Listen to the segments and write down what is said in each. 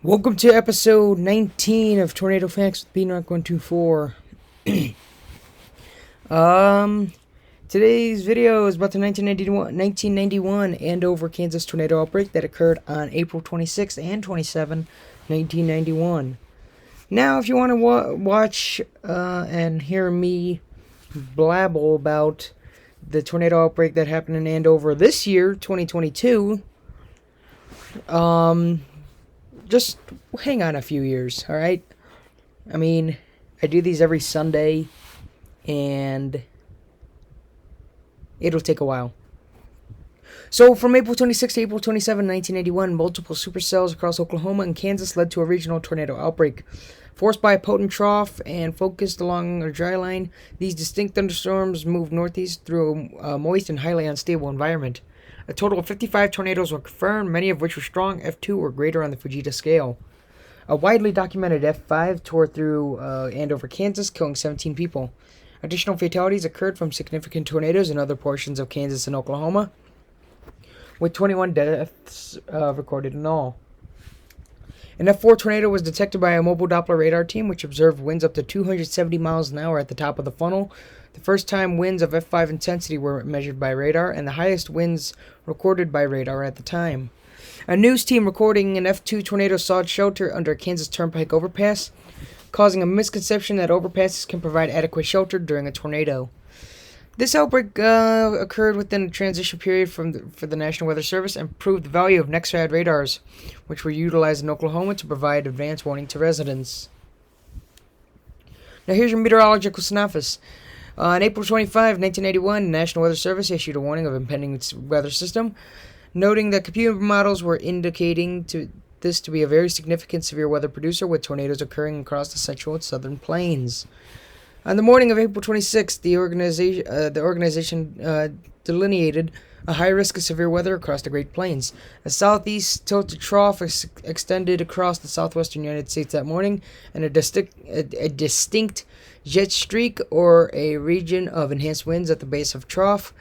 Welcome to episode 19 of Tornado Facts with Beanrock124. Today's video is about the 1991 Andover, Kansas tornado outbreak that occurred on April 26th and 27th, 1991. Now, if you want to watch and hear me blabble about the tornado outbreak that happened in Andover this year, 2022, just hang on a few years, alright? I mean, I do these every Sunday, and it'll take a while. So, from April 26 to April 27, 1981, multiple supercells across Oklahoma and Kansas led to a regional tornado outbreak. Forced by a potent trough and focused along a dry line, these distinct thunderstorms moved northeast through a moist and highly unstable environment. A total of 55 tornadoes were confirmed, many of which were strong F2 or greater on the Fujita scale. A widely documented F5 tore through Andover, Kansas, killing 17 people. Additional fatalities occurred from significant tornadoes in other portions of Kansas and Oklahoma, with 21 deaths recorded in all. An F4 tornado was detected by a mobile Doppler radar team, which observed winds up to 270 miles an hour at the top of the funnel. The first time winds of F5 intensity were measured by radar, and the highest winds recorded by radar at the time. A news team recording an F2 tornado sought shelter under a Kansas Turnpike overpass, causing a misconception that overpasses can provide adequate shelter during a tornado. This outbreak occurred within a transition period for the National Weather Service and proved the value of NEXRAD radars, which were utilized in Oklahoma to provide advance warning to residents. Now here's your meteorological synopsis. On April 25, 1981, the National Weather Service issued a warning of impending weather system, noting that computer models were indicating this to be a very significant severe weather producer with tornadoes occurring across the central and southern plains. On the morning of April 26, the organization delineated a high risk of severe weather across the Great Plains. A southeast tilted trough extended across the southwestern United States that morning, and a distinct jet streak or a region of enhanced winds at the base of trough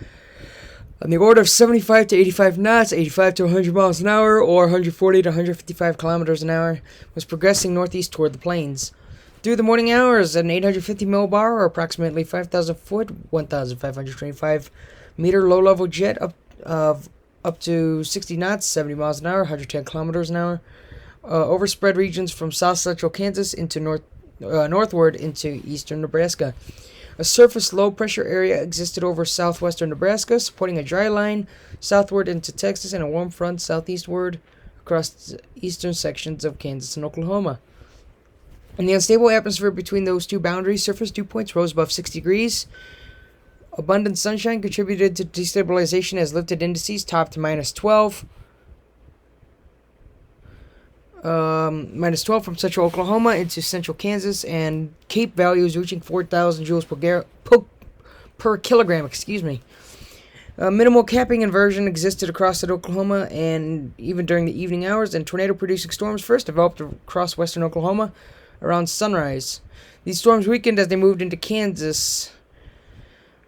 on the order of 75 to 85 knots, 85 to 100 miles an hour, or 140 to 155 kilometers an hour, was progressing northeast toward the plains. Through the morning hours, an 850 millbar, or approximately 5,000 foot, 1,525 meter low-level jet up to 60 knots, 70 miles an hour, 110 kilometers an hour, overspread regions from south-central Kansas into northward into eastern Nebraska. A surface low-pressure area existed over southwestern Nebraska, supporting a dry line southward into Texas and a warm front southeastward across the eastern sections of Kansas and Oklahoma. In the unstable atmosphere between those two boundaries, surface dew points rose above 6 degrees. Abundant sunshine contributed to destabilization as lifted indices topped to minus 12. Minus 12 from central Oklahoma into central Kansas, and Cape values reaching 4,000 joules per kilogram. Minimal capping inversion existed across Oklahoma, and even during the evening hours, and tornado-producing storms first developed across western Oklahoma around sunrise. These storms weakened as they moved into Kansas.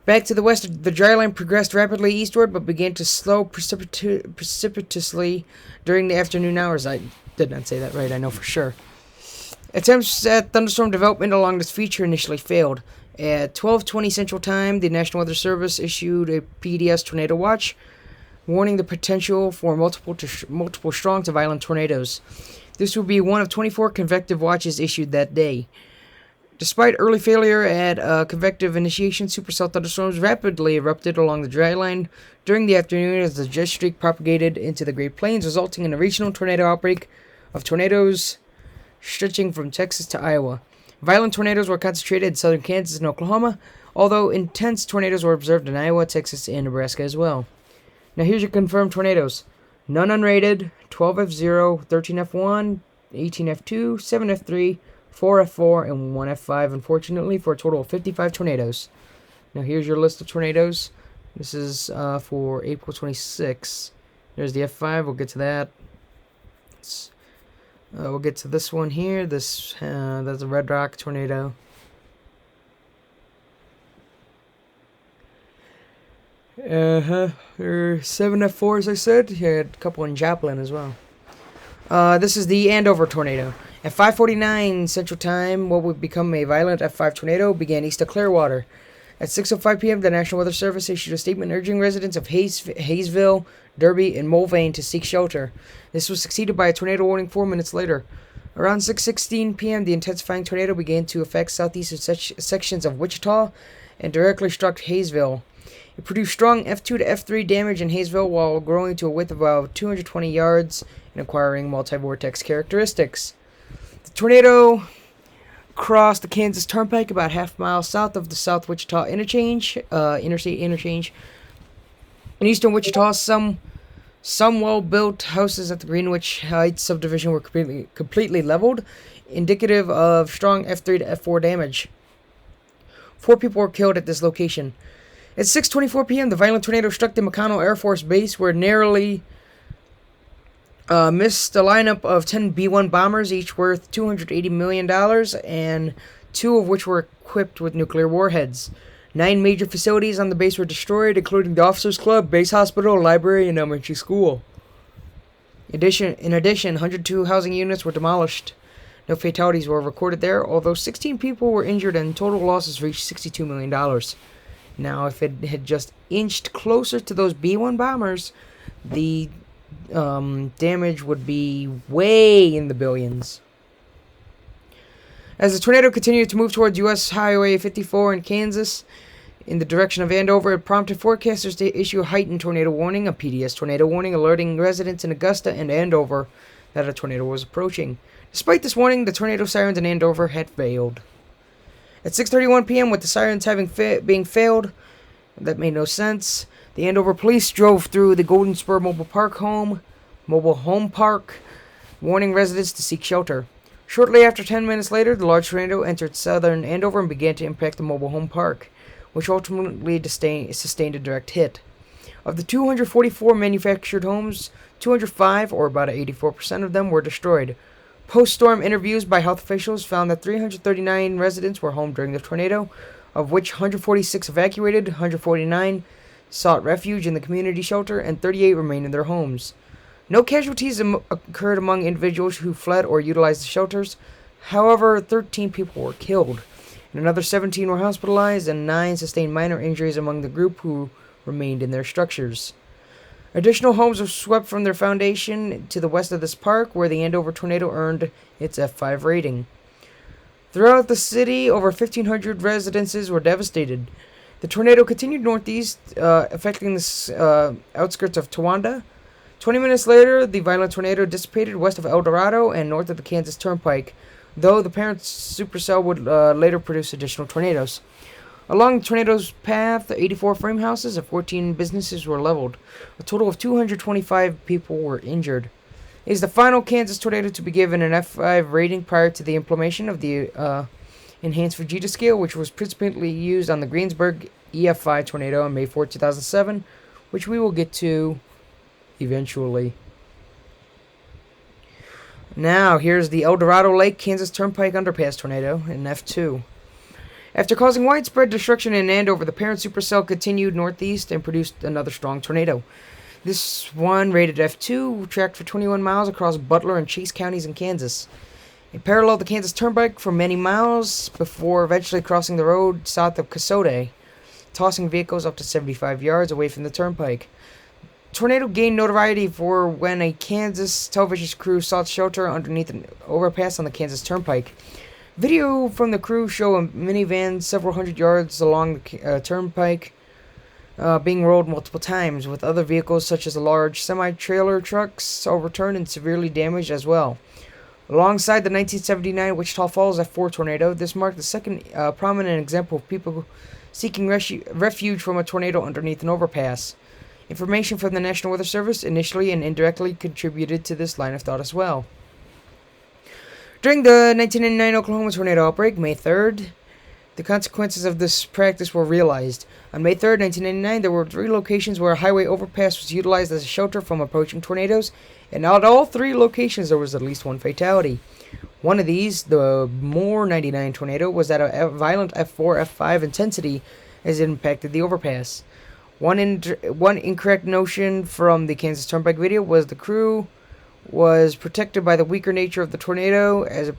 Back to the west, the dry line progressed rapidly eastward, but began to slow precipitously during the afternoon hours. I did not say that right, I know for sure. Attempts at thunderstorm development along this feature initially failed. At 12:20 Central Time, the National Weather Service issued a PDS tornado watch, warning the potential for multiple strong to violent tornadoes. This would be one of 24 convective watches issued that day. Despite early failure at convective initiation, supercell thunderstorms rapidly erupted along the dry line during the afternoon as the jet streak propagated into the Great Plains, resulting in a regional tornado outbreak of tornadoes stretching from Texas to Iowa. Violent tornadoes were concentrated in southern Kansas and Oklahoma, although intense tornadoes were observed in Iowa, Texas, and Nebraska as well. Now here's your confirmed tornadoes. None unrated, 12F0, 13F1, 18F2, 7F3, 4F4, and 1F5, unfortunately, for a total of 55 tornadoes. Now here's your list of tornadoes. This is for April 26. There's the F5, we'll get to that. We'll get to this one here. That's a Red Rock tornado. There are 7 F4s, I said. You had a couple in Joplin as well. This is the Andover tornado. At 5:49 Central Time, what would become a violent F5 tornado began east of Clearwater. At 6:05 p.m., the National Weather Service issued a statement urging residents of Hayesville, Derby, and Mulvane to seek shelter. This was succeeded by a tornado warning 4 minutes later. Around 6:16 p.m., the intensifying tornado began to affect southeastern sections of Wichita and directly struck Hayesville. It produced strong F2 to F3 damage in Hayesville while growing to a width of about 220 yards and acquiring multi-vortex characteristics. The tornado crossed the Kansas Turnpike about half a mile south of the South Wichita interstate interchange. In eastern Wichita, some well-built houses at the Greenwich Heights subdivision were completely leveled, indicative of strong F3 to F4 damage. 4 people were killed at this location. At 6:24 p.m., the violent tornado struck the McConnell Air Force Base, where it narrowly missed a lineup of 10 B-1 bombers, each worth $280 million, and 2 of which were equipped with nuclear warheads. 9 major facilities on the base were destroyed, including the Officers Club, base hospital, library, and elementary school. In addition, 102 housing units were demolished. No fatalities were recorded there, although 16 people were injured and total losses reached $62 million. Now, if it had just inched closer to those B-1 bombers, the damage would be way in the billions. As the tornado continued to move towards U.S. Highway 54 in Kansas in the direction of Andover, it prompted forecasters to issue a heightened tornado warning, a PDS tornado warning, alerting residents in Augusta and Andover that a tornado was approaching. Despite this warning, the tornado sirens in Andover had failed. At 6:31 p.m., with the sirens being failed, that made no sense. The Andover police drove through the Golden Spur Mobile Home Park, warning residents to seek shelter. Shortly after 10 minutes later, the large tornado entered southern Andover and began to impact the Mobile Home Park, which ultimately sustained a direct hit. Of the 244 manufactured homes, 205, or about 84% of them, were destroyed. Post-storm interviews by health officials found that 339 residents were home during the tornado, of which 146 evacuated, 149 sought refuge in the community shelter, and 38 remained in their homes. No casualties occurred among individuals who fled or utilized the shelters. However, 13 people were killed, and another 17 were hospitalized, and 9 sustained minor injuries among the group who remained in their structures. Additional homes were swept from their foundation to the west of this park, where the Andover tornado earned its F5 rating. Throughout the city, over 1,500 residences were devastated. The tornado continued northeast, affecting the outskirts of Towanda. 20 minutes later, the violent tornado dissipated west of El Dorado and north of the Kansas Turnpike, though the parent supercell would later produce additional tornadoes. Along the tornado's path, 84 frame houses and 14 businesses were leveled. A total of 225 people were injured. It is the final Kansas tornado to be given an F5 rating prior to the implementation of the enhanced Vegeta scale, which was principally used on the Greensburg EF5 tornado on May 4, 2007, which we will get to eventually. Now, here's the El Dorado Lake Kansas Turnpike Underpass tornado in F2. After causing widespread destruction in Andover, the parent supercell continued northeast and produced another strong tornado. This one, rated F2, tracked for 21 miles across Butler and Chase counties in Kansas. It paralleled the Kansas Turnpike for many miles before eventually crossing the road south of Casode, tossing vehicles up to 75 yards away from the turnpike. The tornado gained notoriety for when a Kansas television crew sought shelter underneath an overpass on the Kansas Turnpike. Video from the crew show a minivan several hundred yards along the turnpike being rolled multiple times, with other vehicles such as a large semi-trailer trucks overturned and severely damaged as well. Alongside the 1979 Wichita Falls F4 tornado, this marked the second prominent example of people seeking refuge from a tornado underneath an overpass. Information from the National Weather Service initially and indirectly contributed to this line of thought as well. During the 1999 Oklahoma tornado outbreak, May 3rd, the consequences of this practice were realized. On May 3rd, 1999, there were 3 locations where a highway overpass was utilized as a shelter from approaching tornadoes, and at all 3 locations there was at least 1 fatality. One of these, the Moore 99 tornado, was at a violent F4, F5 intensity as it impacted the overpass. One incorrect notion from the Kansas Turnpike video was the crew was protected by the weaker nature of the tornado as it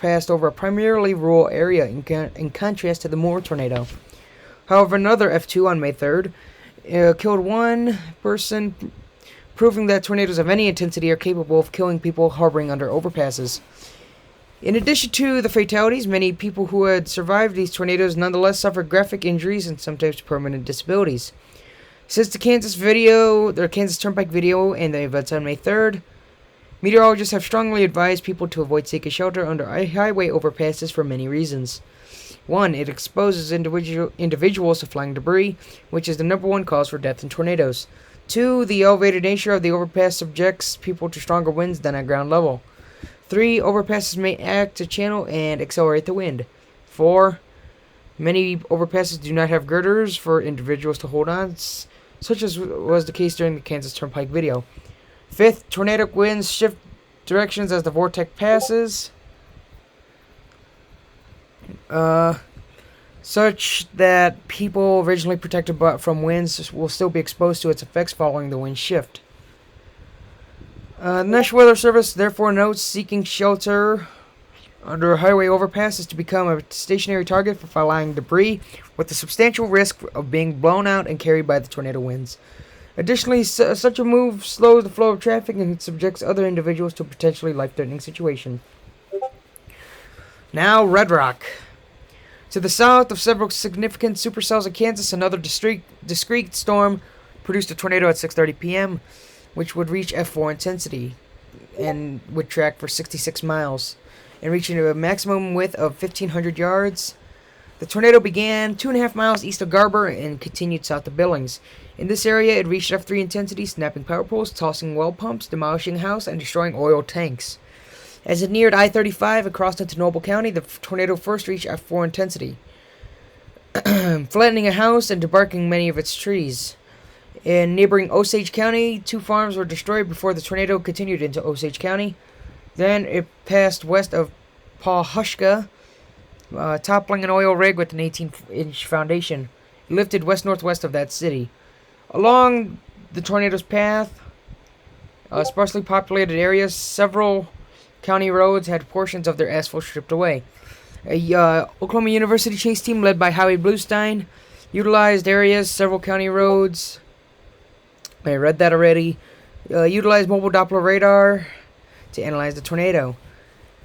passed over a primarily rural area in contrast to the Moore tornado. However, another F2 on May 3rd killed one person, proving that tornadoes of any intensity are capable of killing people harboring under overpasses. In addition to the fatalities, many people who had survived these tornadoes nonetheless suffered graphic injuries and sometimes permanent disabilities. Since the Kansas Turnpike video and the events on May 3rd, meteorologists have strongly advised people to avoid seeking shelter under highway overpasses for many reasons. 1. It exposes individuals to flying debris, which is the number one cause for death in tornadoes. 2. The elevated nature of the overpass subjects people to stronger winds than at ground level. 3. Overpasses may act to channel and accelerate the wind. 4. Many overpasses do not have girders for individuals to hold on, such as was the case during the Kansas Turnpike video. 5th, tornadic winds shift directions as the vortex passes, such that people originally protected from winds will still be exposed to its effects following the wind shift. The National Weather Service therefore notes seeking shelter under a highway overpass is to become a stationary target for flying debris with the substantial risk of being blown out and carried by the tornado winds. Additionally, such a move slows the flow of traffic and subjects other individuals to a potentially life-threatening situation. Now, Red Rock. To the south of several significant supercells in Kansas, another discrete storm produced a tornado at 6:30 p.m., which would reach F4 intensity and would track for 66 miles and reaching a maximum width of 1,500 yards. The tornado began 2.5 miles east of Garber and continued south of Billings. In this area, it reached F3 intensity, snapping power poles, tossing well pumps, demolishing a house, and destroying oil tanks. As it neared I-35 and crossed into Noble County, the tornado first reached F4 intensity, flattening a house and debarking many of its trees. In neighboring Osage County, 2 farms were destroyed before the tornado continued into Osage County. Then it passed west of Pawhuska, toppling an oil rig with an 18-inch foundation. It lifted west-northwest of that city. Along the tornado's path, sparsely populated areas, several county roads had portions of their asphalt stripped away. A Oklahoma University chase team led by Howie Bluestein utilized several county roads. I read that already. Utilized mobile Doppler radar to analyze the tornado.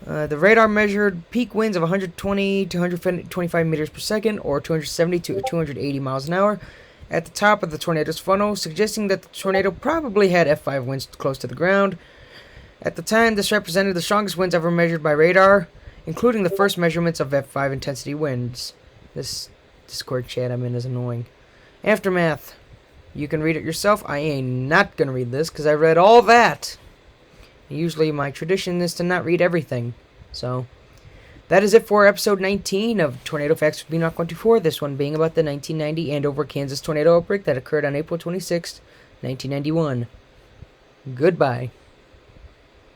The radar measured peak winds of 120 to 125 meters per second, or 270 to 280 miles an hour, at the top of the tornado's funnel, suggesting that the tornado probably had F5 winds close to the ground. At the time, this represented the strongest winds ever measured by radar, including the first measurements of F5 intensity winds. This Discord chat I'm in is annoying. Aftermath. You can read it yourself. I ain't not gonna read this, because I read all that. Usually my tradition is to not read everything. So, that is it for episode 19 of Tornado Facts with Beanrock124. This one being about the 1990 Andover, Kansas tornado outbreak that occurred on April 26, 1991. Goodbye.